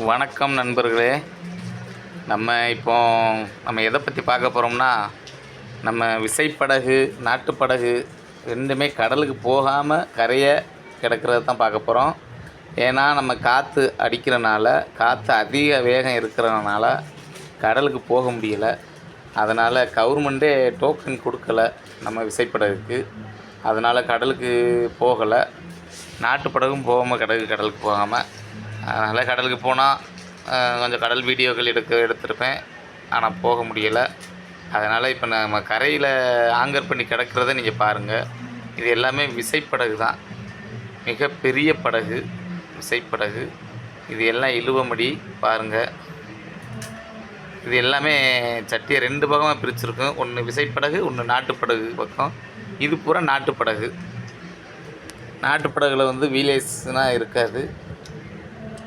வணக்கம் நண்பர்களே. இப்போ நம்ம எதை பற்றி பார்க்க போகிறோம்னா, நம்ம விசைப்படகு, நாட்டுப்படகு ரெண்டுமே கடலுக்கு போகாமல் கரையை கிடக்கிறத தான் பார்க்க போகிறோம். ஏன்னா நம்ம காற்று அடிக்கிறனால, காற்று அதிக வேகம் இருக்கிறனால கடலுக்கு போக முடியலை. அதனால் கவர்மெண்ட்டே டோக்கன் கொடுக்கல நம்ம விசைப்படகுக்கு. அதனால் கடலுக்கு போகலை. நாட்டுப்படகும் போகாமல் கடலுக்கு போகாமல், அதனால் கடலுக்கு போனால் கொஞ்சம் கடல் வீடியோக்கள் எடுத்திருப்பேன். ஆனால் போக முடியலை. அதனால் இப்போ நம்ம கரையில் ஆங்கர் பண்ணி கிடக்கிறத நீங்கள் பாருங்கள். இது எல்லாமே விசைப்படகு தான், மிகப்பெரிய படகு, விசைப்படகு. இது எல்லாம் இழுவமடி பாருங்கள். இது எல்லாமே சட்டியை 2 பக்கமாக பிரிச்சுருக்கும். ஒன்று விசைப்படகு, ஒன்று நாட்டுப்படகு பக்கம். இது பூரா நாட்டுப்படகு. நாட்டுப்படகுல வீலேஸ்னால் இருக்காது.